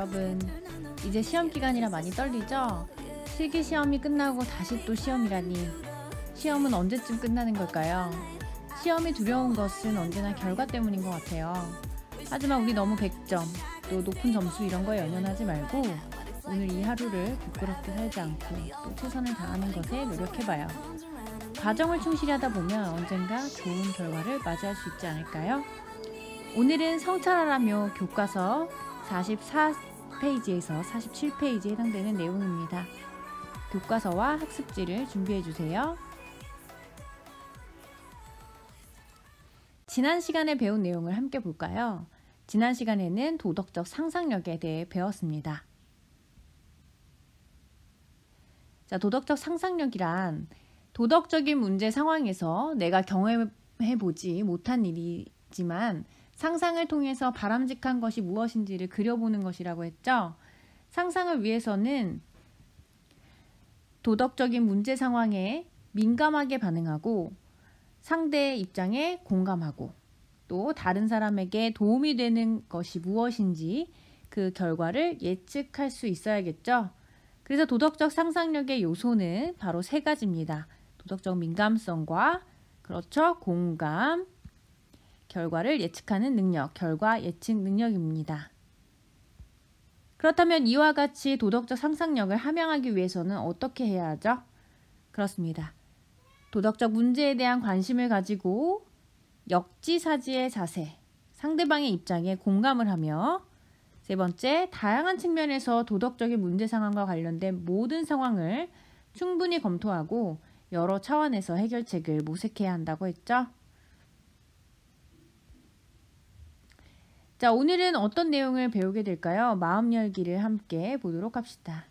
여러분, 이제 시험 기간이라 많이 떨리죠? 실기시험이 끝나고 다시 또 시험이라니. 시험은 언제쯤 끝나는 걸까요? 시험이 두려운 것은 언제나 결과 때문인 것 같아요. 하지만 우리 너무 100점, 또 높은 점수 이런 거에 연연하지 말고 오늘 이 하루를 부끄럽게 살지 않고 또 최선을 다하는 것에 노력해봐요. 과정을 충실히 하다 보면 언젠가 좋은 결과를 맞이할 수 있지 않을까요? 오늘은 성찰하라며 교과서 44페이지에서 47페이지에 해당되는 내용입니다. 교과서와 학습지를 준비해주세요. 지난 시간에 배운 내용을 함께 볼까요? 지난 시간에는 도덕적 상상력에 대해 배웠습니다. 자, 도덕적 상상력이란 도덕적인 문제 상황에서 내가 경험해보지 못한 일이지만 상상을 통해서 바람직한 것이 무엇인지를 그려보는 것이라고 했죠. 상상을 위해서는 도덕적인 문제 상황에 민감하게 반응하고 상대의 입장에 공감하고 또 다른 사람에게 도움이 되는 것이 무엇인지 그 결과를 예측할 수 있어야겠죠. 그래서 도덕적 상상력의 요소는 바로 세 가지입니다. 도덕적 민감성과 그렇죠, 공감, 결과를 예측하는 능력, 결과 예측 능력입니다. 그렇다면 이와 같이 도덕적 상상력을 함양하기 위해서는 어떻게 해야 하죠? 그렇습니다. 도덕적 문제에 대한 관심을 가지고 역지사지의 자세, 상대방의 입장에 공감을 하며 세 번째, 다양한 측면에서 도덕적인 문제 상황과 관련된 모든 상황을 충분히 검토하고 여러 차원에서 해결책을 모색해야 한다고 했죠. 자, 오늘은 어떤 내용을 배우게 될까요? 마음 열기를 함께 보도록 합시다.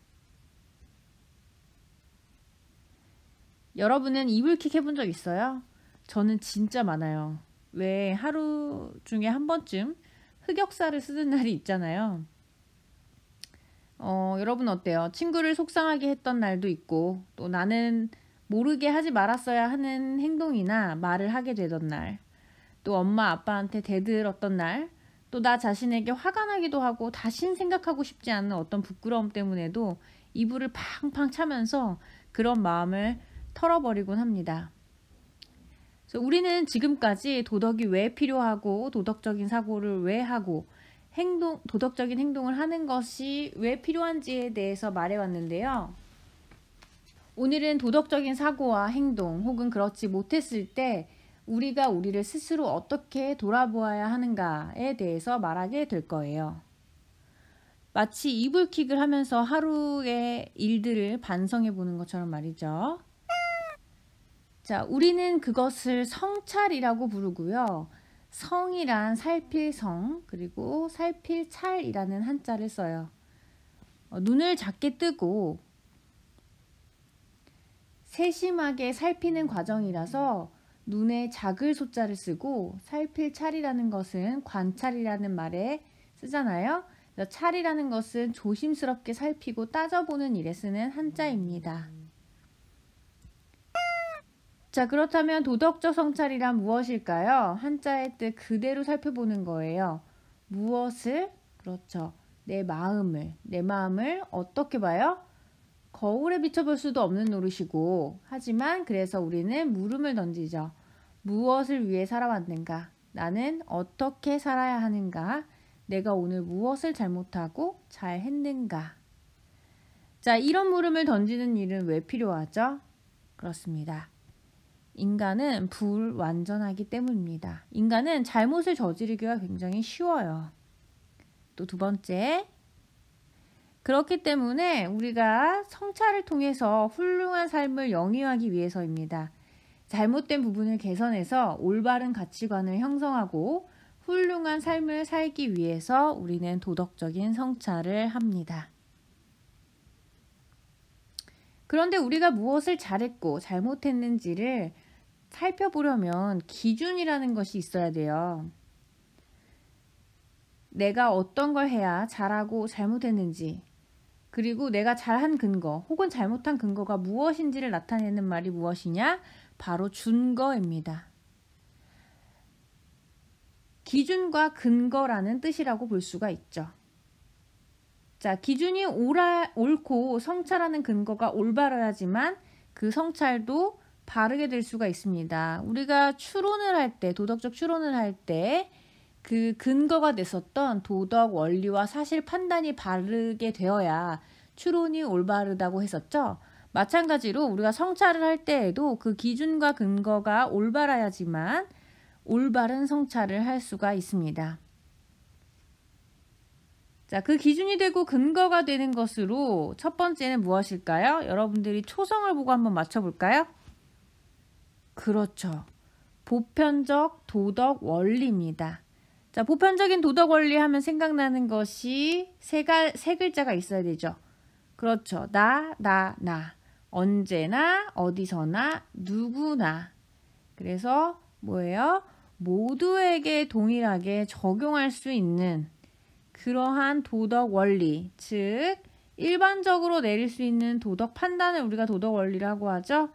여러분은 이불킥 해본 적 있어요? 저는 진짜 많아요. 왜 하루 중에 한 번쯤 흑역사를 쓰는 날이 있잖아요. 여러분 어때요? 친구를 속상하게 했던 날도 있고 또 나는 모르게 하지 말았어야 하는 행동이나 말을 하게 되던 날, 또 엄마 아빠한테 대들었던 날, 또 나 자신에게 화가 나기도 하고 다신 생각하고 싶지 않은 어떤 부끄러움 때문에도 이불을 팡팡 차면서 그런 마음을 털어버리곤 합니다. 그래서 우리는 지금까지 도덕이 왜 필요하고 도덕적인 사고를 왜 하고 도덕적인 행동을 하는 것이 왜 필요한지에 대해서 말해왔는데요. 오늘은 도덕적인 사고와 행동 혹은 그렇지 못했을 때 우리가 우리를 스스로 어떻게 돌아보아야 하는가에 대해서 말하게 될 거예요. 마치 이불킥을 하면서 하루의 일들을 반성해 보는 것처럼 말이죠. 자, 우리는 그것을 성찰이라고 부르고요. 성이란 살필 성, 그리고 살필 찰이라는 한자를 써요. 눈을 작게 뜨고 세심하게 살피는 과정이라서 눈에 작을 소자를 쓰고 살필 찰이라는 것은 관찰이라는 말에 쓰잖아요. 찰이라는 것은 조심스럽게 살피고 따져보는 일에 쓰는 한자입니다. 자, 그렇다면 도덕적 성찰이란 무엇일까요? 한자의 뜻 그대로 살펴보는 거예요. 무엇을? 그렇죠. 내 마음을 어떻게 봐요? 거울에 비춰볼 수도 없는 노릇이고, 하지만 그래서 우리는 물음을 던지죠. 무엇을 위해 살아왔는가? 나는 어떻게 살아야 하는가? 내가 오늘 무엇을 잘못하고 잘했는가? 자, 이런 물음을 던지는 일은 왜 필요하죠? 그렇습니다. 인간은 불완전하기 때문입니다. 인간은 잘못을 저지르기가 굉장히 쉬워요. 또 두 번째, 그렇기 때문에 우리가 성찰을 통해서 훌륭한 삶을 영위하기 위해서입니다. 잘못된 부분을 개선해서 올바른 가치관을 형성하고 훌륭한 삶을 살기 위해서 우리는 도덕적인 성찰을 합니다. 그런데 우리가 무엇을 잘했고 잘못했는지를 살펴보려면 기준이라는 것이 있어야 돼요. 내가 어떤 걸 해야 잘하고 잘못했는지, 그리고 내가 잘한 근거 혹은 잘못한 근거가 무엇인지를 나타내는 말이 무엇이냐? 바로 준거입니다. 기준과 근거라는 뜻이라고 볼 수가 있죠. 자, 기준이 옳고 성찰하는 근거가 올바라야지만 그 성찰도 바르게 될 수가 있습니다. 우리가 추론을 할 때, 도덕적 추론을 할 때 그 근거가 됐었던 도덕 원리와 사실 판단이 바르게 되어야 추론이 올바르다고 했었죠. 마찬가지로 우리가 성찰을 할 때에도 그 기준과 근거가 올바라야지만 올바른 성찰을 할 수가 있습니다. 자, 그 기준이 되고 근거가 되는 것으로 첫 번째는 무엇일까요? 여러분들이 초성을 보고 한번 맞춰볼까요? 그렇죠. 보편적 도덕 원리입니다. 자, 보편적인 도덕 원리 하면 생각나는 것이 세 글자가 있어야 되죠. 그렇죠. 나. 언제나, 어디서나, 누구나. 그래서 뭐예요? 모두에게 동일하게 적용할 수 있는 그러한 도덕 원리, 즉 일반적으로 내릴 수 있는 도덕 판단을 우리가 도덕 원리라고 하죠.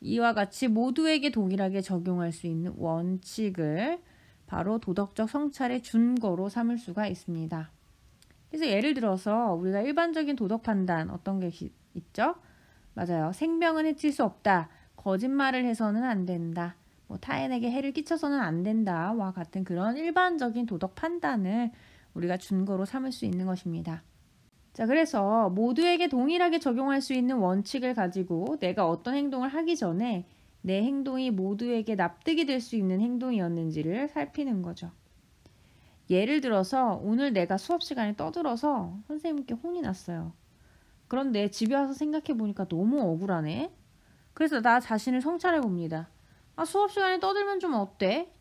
이와 같이 모두에게 동일하게 적용할 수 있는 원칙을 바로 도덕적 성찰의 준거로 삼을 수가 있습니다. 그래서 예를 들어서 우리가 일반적인 도덕 판단 어떤 게 있죠? 맞아요. 생명은 해칠 수 없다. 거짓말을 해서는 안 된다. 뭐 타인에게 해를 끼쳐서는 안 된다와 같은 그런 일반적인 도덕 판단을 우리가 준거로 삼을 수 있는 것입니다. 자, 그래서 모두에게 동일하게 적용할 수 있는 원칙을 가지고 내가 어떤 행동을 하기 전에 내 행동이 모두에게 납득이 될 수 있는 행동이었는지를 살피는 거죠. 예를 들어서 오늘 내가 수업 시간에 떠들어서 선생님께 혼이 났어요. 그런데 집에 와서 생각해 보니까 너무 억울하네. 그래서 나 자신을 성찰해 봅니다. 아, 수업 시간에 떠들면 좀 어때?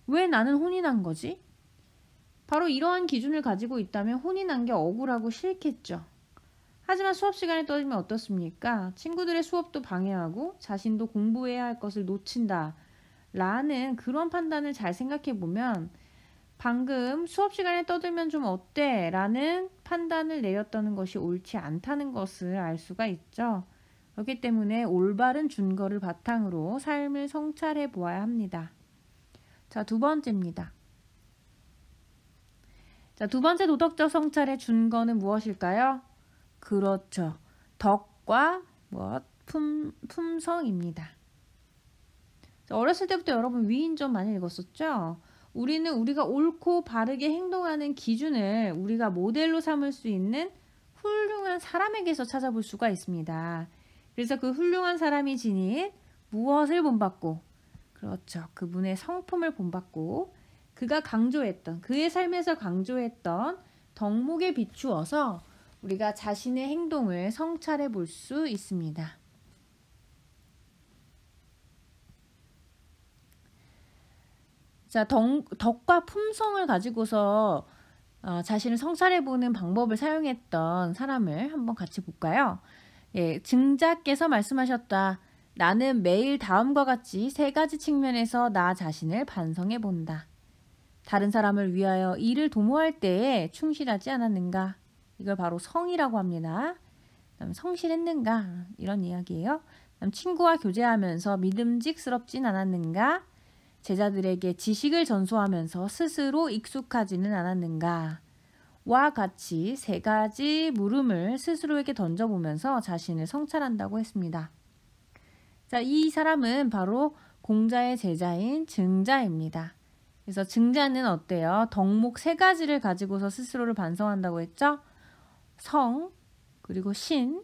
왜 나는 혼이 난 거지? 바로 이러한 기준을 가지고 있다면 혼이 난 게 억울하고 싫겠죠. 하지만 수업 시간에 떠들면 어떻습니까? 친구들의 수업도 방해하고 자신도 공부해야 할 것을 놓친다 라는 그런 판단을 잘 생각해 보면 방금 수업 시간에 떠들면 좀 어때? 라는 판단을 내렸다는 것이 옳지 않다는 것을 알 수가 있죠. 그렇기 때문에 올바른 준거를 바탕으로 삶을 성찰해 보아야 합니다. 자, 두 번째입니다. 자, 두 번째 도덕적 성찰의 준거는 무엇일까요? 그렇죠. 덕과 품성입니다. 어렸을 때부터 여러분 위인전 많이 읽었었죠? 우리는 우리가 옳고 바르게 행동하는 기준을 우리가 모델로 삼을 수 있는 훌륭한 사람에게서 찾아볼 수가 있습니다. 그래서 그 훌륭한 사람이 지닌 무엇을 본받고, 그렇죠. 그분의 성품을 본받고 그가 강조했던, 그의 삶에서 강조했던 덕목에 비추어서 우리가 자신의 행동을 성찰해 볼 수 있습니다. 자, 덕과 품성을 가지고서 자신을 성찰해 보는 방법을 사용했던 사람을 한번 같이 볼까요? 예, 증자께서 말씀하셨다. 나는 매일 다음과 같이 세 가지 측면에서 나 자신을 반성해 본다. 다른 사람을 위하여 일을 도모할 때에 충실하지 않았는가? 이걸 바로 성이라고 합니다. 그다음에 성실했는가? 이런 이야기예요. 그다음 친구와 교제하면서 믿음직스럽진 않았는가? 제자들에게 지식을 전수하면서 스스로 익숙하지는 않았는가? 와 같이 세 가지 물음을 스스로에게 던져보면서 자신을 성찰한다고 했습니다. 자, 이 사람은 바로 공자의 제자인 증자입니다. 그래서 증자는 어때요? 덕목 세 가지를 가지고서 스스로를 반성한다고 했죠? 성, 그리고 신,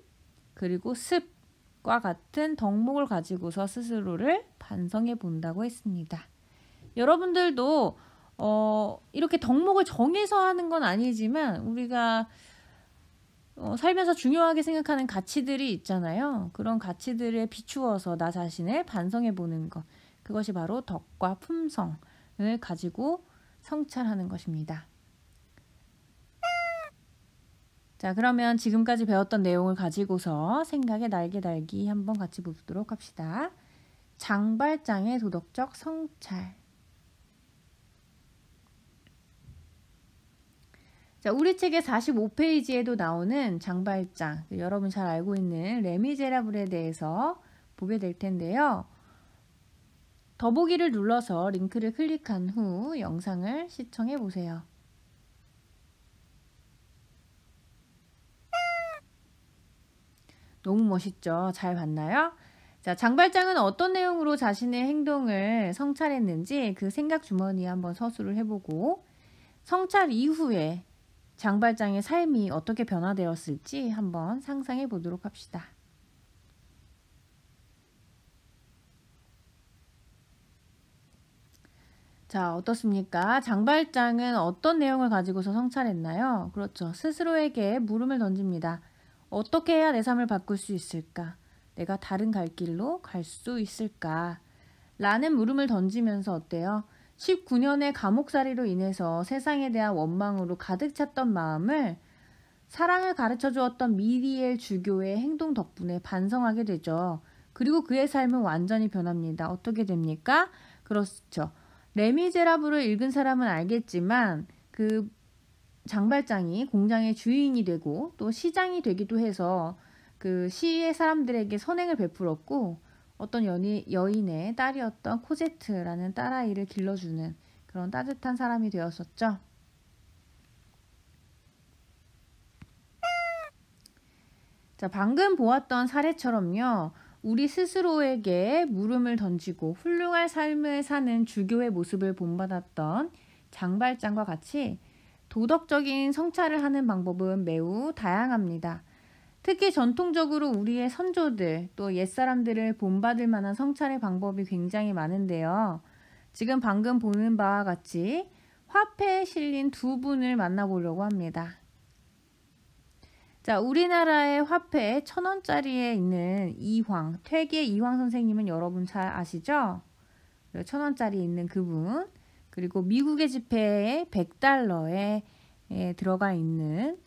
그리고 습과 같은 덕목을 가지고서 스스로를 반성해 본다고 했습니다. 여러분들도 이렇게 덕목을 정해서 하는 건 아니지만 우리가 살면서 중요하게 생각하는 가치들이 있잖아요. 그런 가치들에 비추어서 나 자신을 반성해 보는 것. 그것이 바로 덕과 품성을 가지고 성찰하는 것입니다. 자, 그러면 지금까지 배웠던 내용을 가지고서 생각의 날개 달기 한번 같이 보도록 합시다. 장발장의 도덕적 성찰. 자, 우리 책의 45페이지에도 나오는 장발장, 여러분 잘 알고 있는 레미제라블에 대해서 보게 될 텐데요. 더보기를 눌러서 링크를 클릭한 후 영상을 시청해 보세요. 너무 멋있죠? 잘 봤나요? 자, 장발장은 어떤 내용으로 자신의 행동을 성찰했는지 그 생각 주머니에 한번 서술을 해보고 성찰 이후에 장발장의 삶이 어떻게 변화되었을지 한번 상상해 보도록 합시다. 자, 어떻습니까? 장발장은 어떤 내용을 가지고서 성찰했나요? 그렇죠. 스스로에게 물음을 던집니다. 어떻게 해야 내 삶을 바꿀 수 있을까? 내가 다른 갈 길로 갈 수 있을까? 라는 물음을 던지면서 어때요? 19년의 감옥살이로 인해서 세상에 대한 원망으로 가득 찼던 마음을 사랑을 가르쳐 주었던 미리엘 주교의 행동 덕분에 반성하게 되죠. 그리고 그의 삶은 완전히 변합니다. 어떻게 됩니까? 그렇죠. 레미제라블을 읽은 사람은 알겠지만 그 장발장이 공장의 주인이 되고 또 시장이 되기도 해서 그 시의 사람들에게 선행을 베풀었고 어떤 여인의 딸이었던 코제트라는 딸아이를 길러주는 그런 따뜻한 사람이 되었었죠. 자, 방금 보았던 사례처럼요. 우리 스스로에게 물음을 던지고 훌륭한 삶을 사는 주교의 모습을 본받았던 장발장과 같이 도덕적인 성찰을 하는 방법은 매우 다양합니다. 특히 전통적으로 우리의 선조들 또 옛사람들을 본받을 만한 성찰의 방법이 굉장히 많은데요. 지금 방금 보는 바와 같이 화폐에 실린 두 분을 만나보려고 합니다. 자, 우리나라의 화폐 1,000원짜리에 있는 이황, 퇴계 이황 선생님은 여러분 잘 아시죠? 1,000원짜리에 있는 그분, 그리고 미국의 지폐에 100달러에 들어가 있는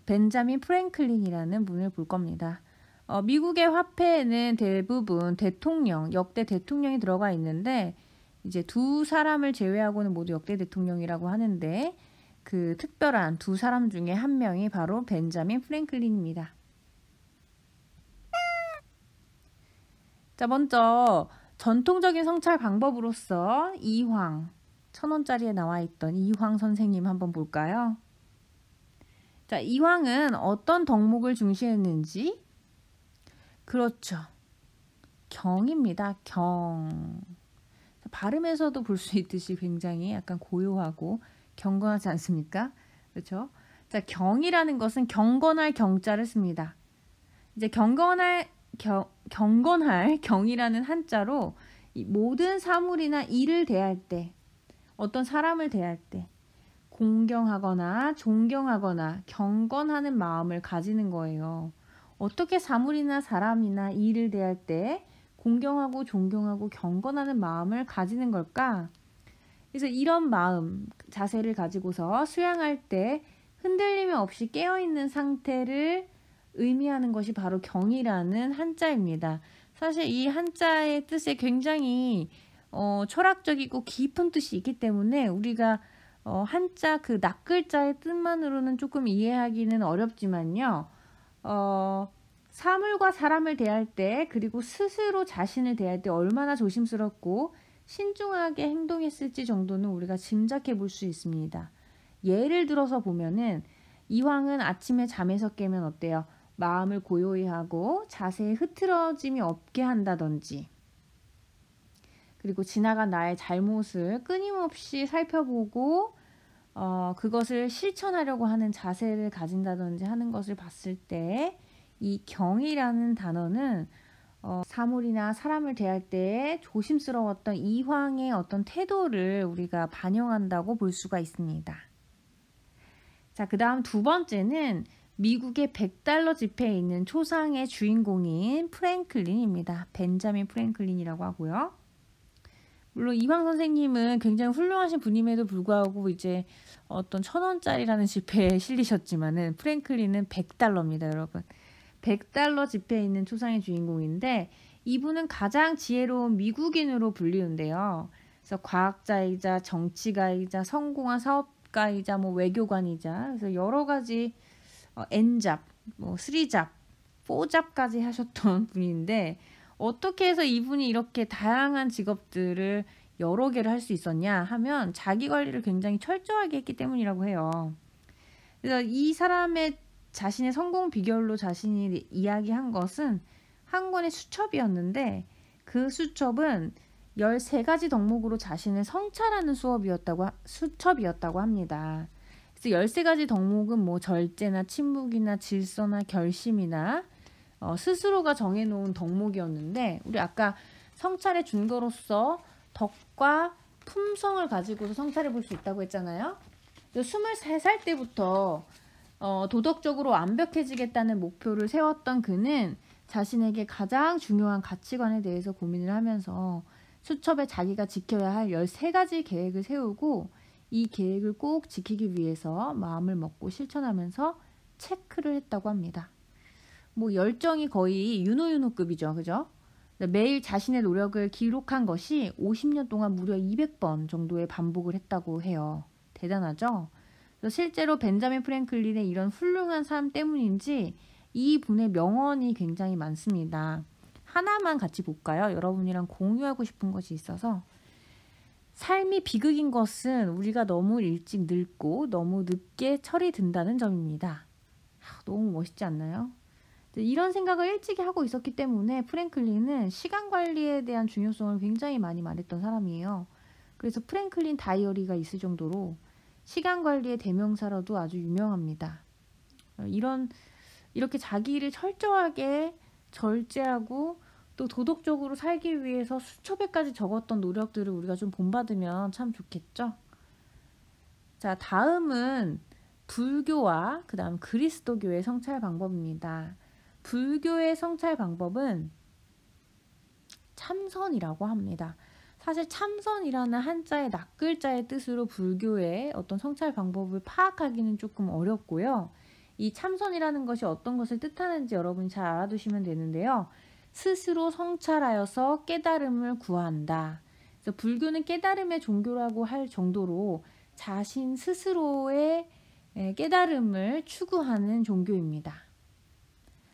벤자민 프랭클린이라는 분을 볼 겁니다. 미국의 화폐에는 대부분 대통령, 역대 대통령이 들어가 있는데 이제 두 사람을 제외하고는 모두 역대 대통령이라고 하는데 그 특별한 두 사람 중에 한 명이 바로 벤자민 프랭클린입니다. 자, 먼저 전통적인 성찰 방법으로서 이황, 1,000원짜리에 나와 있던 이황 선생님 한번 볼까요? 자, 이황은 어떤 덕목을 중시했는지? 그렇죠. 경입니다. 경. 발음에서도 볼 수 있듯이 굉장히 약간 고요하고 경건하지 않습니까? 그렇죠? 자, 경이라는 것은 경건할 경자를 씁니다. 이제 경건할 경이라는 한자로 이 모든 사물이나 일을 대할 때, 어떤 사람을 대할 때 공경하거나 존경하거나 경건하는 마음을 가지는 거예요. 어떻게 사물이나 사람이나 일을 대할 때 공경하고 존경하고 경건하는 마음을 가지는 걸까? 그래서 이런 마음, 자세를 가지고서 수양할 때 흔들림 없이 깨어있는 상태를 의미하는 것이 바로 경이라는 한자입니다. 사실 이 한자의 뜻에 굉장히 철학적이고 깊은 뜻이 있기 때문에 우리가 한자 그 낱글자의 뜻만으로는 조금 이해하기는 어렵지만요. 사물과 사람을 대할 때 그리고 스스로 자신을 대할 때 얼마나 조심스럽고 신중하게 행동했을지 정도는 우리가 짐작해 볼 수 있습니다. 예를 들어서 보면은 이황은 아침에 잠에서 깨면 어때요? 마음을 고요히 하고 자세에 흐트러짐이 없게 한다든지 그리고 지나간 나의 잘못을 끊임없이 살펴보고 그것을 실천하려고 하는 자세를 가진다든지 하는 것을 봤을 때 이 경이라는 단어는 사물이나 사람을 대할 때 조심스러웠던 이황의 어떤 태도를 우리가 반영한다고 볼 수가 있습니다. 자, 그 다음 두 번째는 미국의 100달러 지폐에 있는 초상의 주인공인 프랭클린입니다. 벤자민 프랭클린이라고 하고요. 물론 이황 선생님은 굉장히 훌륭하신 분임에도 불구하고 이제 어떤 1,000원짜리라는 지폐에 실리셨지만은 프랭클린은 100달러입니다, 여러분. 100달러 지폐에 있는 초상의 주인공인데 이분은 가장 지혜로운 미국인으로 불리는데요. 그래서 과학자이자 정치가이자 성공한 사업가이자 뭐 외교관이자 그래서 여러 가지 N잡, 뭐 3잡, 4잡까지 하셨던 분인데 어떻게 해서 이분이 이렇게 다양한 직업들을 여러 개를 할 수 있었냐 하면 자기 관리를 굉장히 철저하게 했기 때문이라고 해요. 그래서 이 사람의 자신의 성공 비결로 자신이 이야기한 것은 한 권의 수첩이었는데 그 수첩은 13가지 덕목으로 자신을 성찰하는 수첩이었다고 합니다. 그래서 13가지 덕목은 뭐 절제나 침묵이나 질서나 결심이나 스스로가 정해놓은 덕목이었는데 우리 아까 성찰의 준거로서 덕과 품성을 가지고서 성찰해 볼 수 있다고 했잖아요. 23살 때부터 도덕적으로 완벽해지겠다는 목표를 세웠던 그는 자신에게 가장 중요한 가치관에 대해서 고민을 하면서 수첩에 자기가 지켜야 할 13가지 계획을 세우고 이 계획을 꼭 지키기 위해서 마음을 먹고 실천하면서 체크를 했다고 합니다. 뭐 열정이 거의 윤호윤호급이죠. 그죠? 매일 자신의 노력을 기록한 것이 50년 동안 무려 200번 정도의 반복을 했다고 해요. 대단하죠? 실제로 벤자민 프랭클린의 이런 훌륭한 삶 때문인지 이분의 명언이 굉장히 많습니다. 하나만 같이 볼까요? 여러분이랑 공유하고 싶은 것이 있어서. 삶이 비극인 것은 우리가 너무 일찍 늙고 너무 늦게 철이 든다는 점입니다. 너무 멋있지 않나요? 이런 생각을 일찍이 하고 있었기 때문에 프랭클린은 시간 관리에 대한 중요성을 굉장히 많이 말했던 사람이에요. 그래서 프랭클린 다이어리가 있을 정도로 시간 관리의 대명사로도 아주 유명합니다. 이렇게 자기 일을 철저하게 절제하고 또 도덕적으로 살기 위해서 수첩에까지 적었던 노력들을 우리가 좀 본받으면 참 좋겠죠? 자, 다음은 불교와 그 다음 그리스도교의 성찰 방법입니다. 불교의 성찰 방법은 참선이라고 합니다. 사실 참선이라는 한자의 낱글자의 뜻으로 불교의 어떤 성찰 방법을 파악하기는 조금 어렵고요. 이 참선이라는 것이 어떤 것을 뜻하는지 여러분이 잘 알아두시면 되는데요. 스스로 성찰하여서 깨달음을 구한다. 그래서 불교는 깨달음의 종교라고 할 정도로 자신 스스로의 깨달음을 추구하는 종교입니다.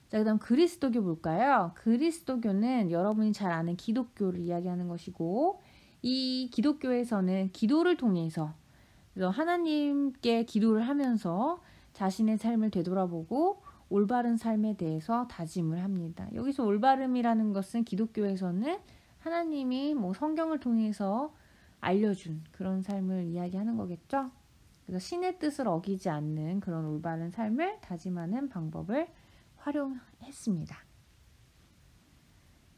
자, 그 다음 그리스도교 볼까요? 그리스도교는 여러분이 잘 아는 기독교를 이야기하는 것이고 이 기독교에서는 기도를 통해서 하나님께 기도를 하면서 자신의 삶을 되돌아보고 올바른 삶에 대해서 다짐을 합니다. 여기서 올바름이라는 것은 기독교에서는 하나님이 뭐 성경을 통해서 알려준 그런 삶을 이야기하는 거겠죠. 그래서 신의 뜻을 어기지 않는 그런 올바른 삶을 다짐하는 방법을 활용했습니다.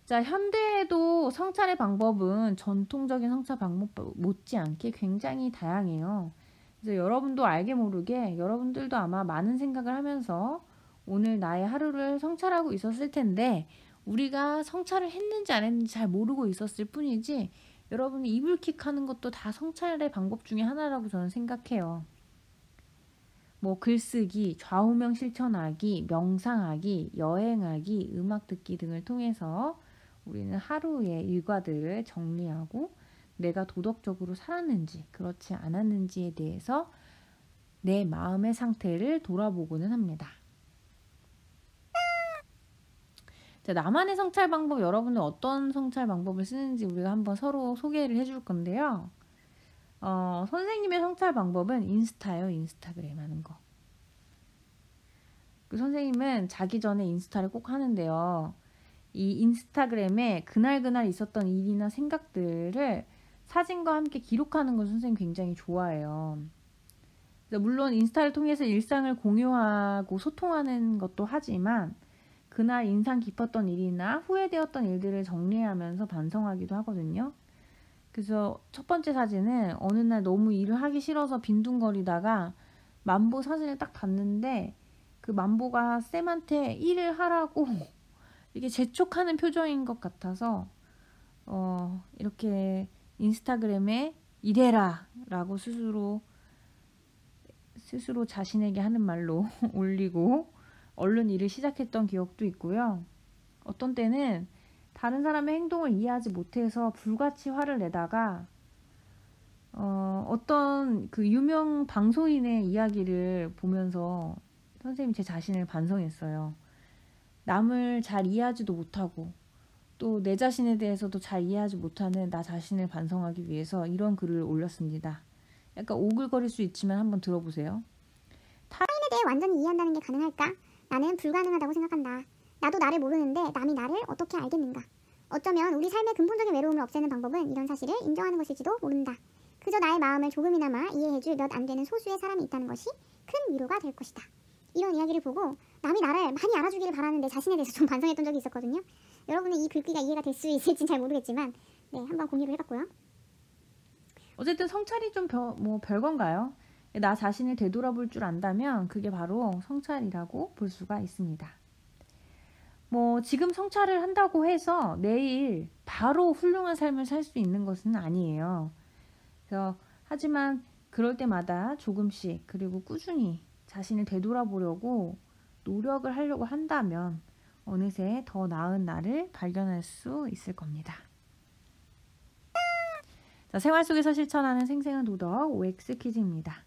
자, 현대에도 성찰의 방법은 전통적인 성찰 방법 못지않게 굉장히 다양해요. 그래서 여러분도 알게 모르게 여러분들도 아마 많은 생각을 하면서 오늘 나의 하루를 성찰하고 있었을 텐데 우리가 성찰을 했는지 안 했는지 잘 모르고 있었을 뿐이지 여러분이 이불킥하는 것도 다 성찰의 방법 중에 하나라고 저는 생각해요. 뭐 글쓰기, 좌우명 실천하기, 명상하기, 여행하기, 음악 듣기 등을 통해서 우리는 하루의 일과들을 정리하고 내가 도덕적으로 살았는지 그렇지 않았는지에 대해서 내 마음의 상태를 돌아보고는 합니다. 자, 나만의 성찰 방법, 여러분은 어떤 성찰 방법을 쓰는지 우리가 한번 서로 소개를 해줄 건데요. 선생님의 성찰 방법은 인스타예요. 인스타그램 하는 거. 그 선생님은 자기 전에 인스타를 꼭 하는데요. 이 인스타그램에 그날 있었던 일이나 생각들을 사진과 함께 기록하는 걸 선생님 굉장히 좋아해요. 물론 인스타를 통해서 일상을 공유하고 소통하는 것도 하지만 그날 인상 깊었던 일이나 후회되었던 일들을 정리하면서 반성하기도 하거든요. 그래서 첫 번째 사진은 어느 날 너무 일을 하기 싫어서 빈둥거리다가 만보 사진을 딱 봤는데 그 만보가 쌤한테 일을 하라고 이게 재촉하는 표정인 것 같아서 이렇게 인스타그램에 이래라 라고 스스로 자신에게 하는 말로 올리고 얼른 일을 시작했던 기억도 있고요. 어떤 때는 다른 사람의 행동을 이해하지 못해서 불같이 화를 내다가 어떤 그 유명 방송인의 이야기를 보면서 선생님이 제 자신을 반성했어요. 남을 잘 이해하지도 못하고 또 내 자신에 대해서도 잘 이해하지 못하는 나 자신을 반성하기 위해서 이런 글을 올렸습니다. 약간 오글거릴 수 있지만 한번 들어보세요. 타인에 절대 완전히 이해한다는 게 가능할까? 나는 불가능하다고 생각한다. 나도 나를 모르는데 남이 나를 어떻게 알겠는가? 어쩌면 우리 삶의 근본적인 외로움을 없애는 방법은 이런 사실을 인정하는 것일지도 모른다. 그저 나의 마음을 조금이나마 이해해줄 몇 안 되는 소수의 사람이 있다는 것이 큰 위로가 될 것이다. 이런 이야기를 보고 남이 나를 많이 알아주기를 바라는 내 자신에 대해서 좀 반성했던 적이 있었거든요. 여러분의 이 글귀가 이해가 될 수 있을지는 잘 모르겠지만 네, 한번 공유를 해봤고요. 어쨌든 성찰이 좀 별건가요? 나 자신을 되돌아볼 줄 안다면 그게 바로 성찰이라고 볼 수가 있습니다. 지금 성찰을 한다고 해서 내일 바로 훌륭한 삶을 살 수 있는 것은 아니에요. 하지만 그럴 때마다 조금씩 그리고 꾸준히 자신을 되돌아보려고 노력을 하려고 한다면 어느새 더 나은 나를 발견할 수 있을 겁니다. 자, 생활 속에서 실천하는 생생한 도덕 OX 퀴즈입니다.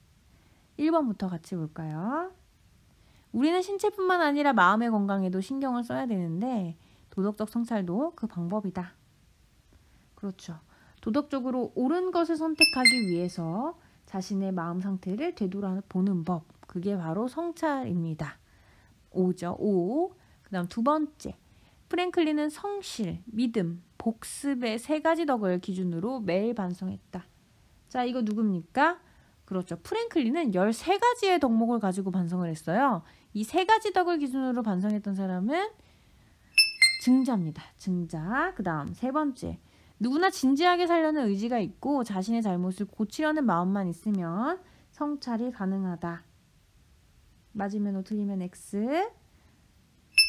1번부터 같이 볼까요? 우리는 신체뿐만 아니라 마음의 건강에도 신경을 써야 되는데 도덕적 성찰도 그 방법이다. 그렇죠. 도덕적으로 옳은 것을 선택하기 위해서 자신의 마음 상태를 되돌아보는 법, 그게 바로 성찰입니다. 5죠. 5. 그 다음 2번째. 프랭클린은 성실, 믿음, 복습의 3가지 덕을 기준으로 매일 반성했다. 자, 이거 누굽니까? 그렇죠. 프랭클린은 13가지의 덕목을 가지고 반성을 했어요. 이 3가지 덕을 기준으로 반성했던 사람은 증자입니다. 증자. 그 다음 3번째. 누구나 진지하게 살려는 의지가 있고 자신의 잘못을 고치려는 마음만 있으면 성찰이 가능하다. 맞으면 O, 틀리면 X.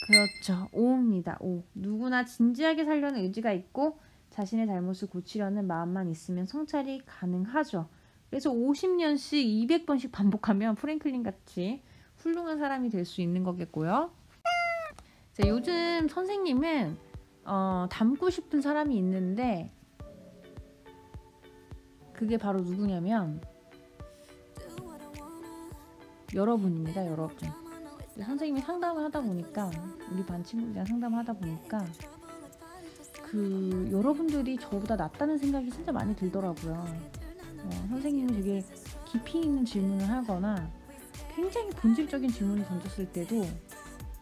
그렇죠. 5입니다. 5. 누구나 진지하게 살려는 의지가 있고 자신의 잘못을 고치려는 마음만 있으면 성찰이 가능하죠. 그래서 50년씩 200번씩 반복하면 프랭클린 같이 훌륭한 사람이 될 수 있는 거겠고요. 자, 요즘 선생님은 닮고 싶은 사람이 있는데 그게 바로 누구냐면 여러분입니다. 여러분. 선생님이 상담을 하다 보니까 우리 반 친구들이랑 상담을 하다 보니까 여러분들이 저보다 낫다는 생각이 진짜 많이 들더라고요. 선생님이 되게 깊이 있는 질문을 하거나 굉장히 본질적인 질문을 던졌을 때도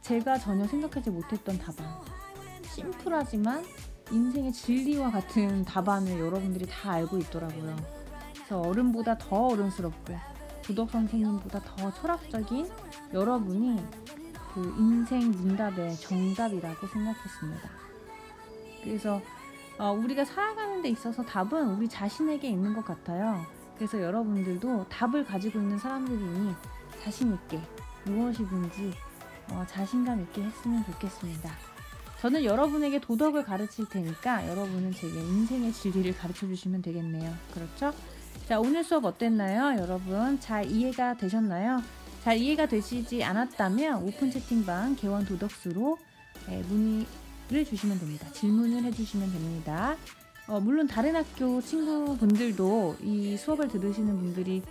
제가 전혀 생각하지 못했던 답안, 심플하지만 인생의 진리와 같은 답안을 여러분들이 다 알고 있더라고요. 그래서 어른보다 더 어른스럽고 도덕 선생님보다 더 철학적인 여러분이 그 인생 문답의 정답이라고 생각했습니다. 그래서 우리가 살아가는 데 있어서 답은 우리 자신에게 있는 것 같아요. 그래서 여러분들도 답을 가지고 있는 사람들이니 자신 있게 무엇이든지 자신감 있게 했으면 좋겠습니다. 저는 여러분에게 도덕을 가르칠 테니까 여러분은 제게 인생의 진리를 가르쳐 주시면 되겠네요. 그렇죠? 자, 오늘 수업 어땠나요? 여러분 잘 이해가 되셨나요? 잘 이해가 되시지 않았다면 오픈 채팅방 개원 도덕수로 문의를 주시면 됩니다. 질문을 해주시면 됩니다. 물론 다른 학교 친구분들도 이 수업을 들으시는 분들이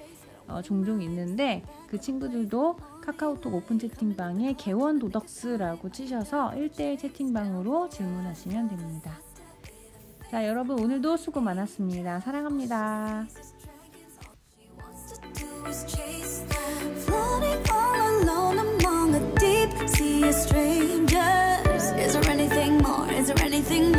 종종 있는데 그 친구들도 카카오톡 오픈 채팅방에 개원 도덕스라고 치셔서 1대1 채팅방으로 질문하시면 됩니다. 자, 여러분 오늘도 수고 많았습니다. 사랑합니다. Sea of strangers. Is there anything more? Is there anything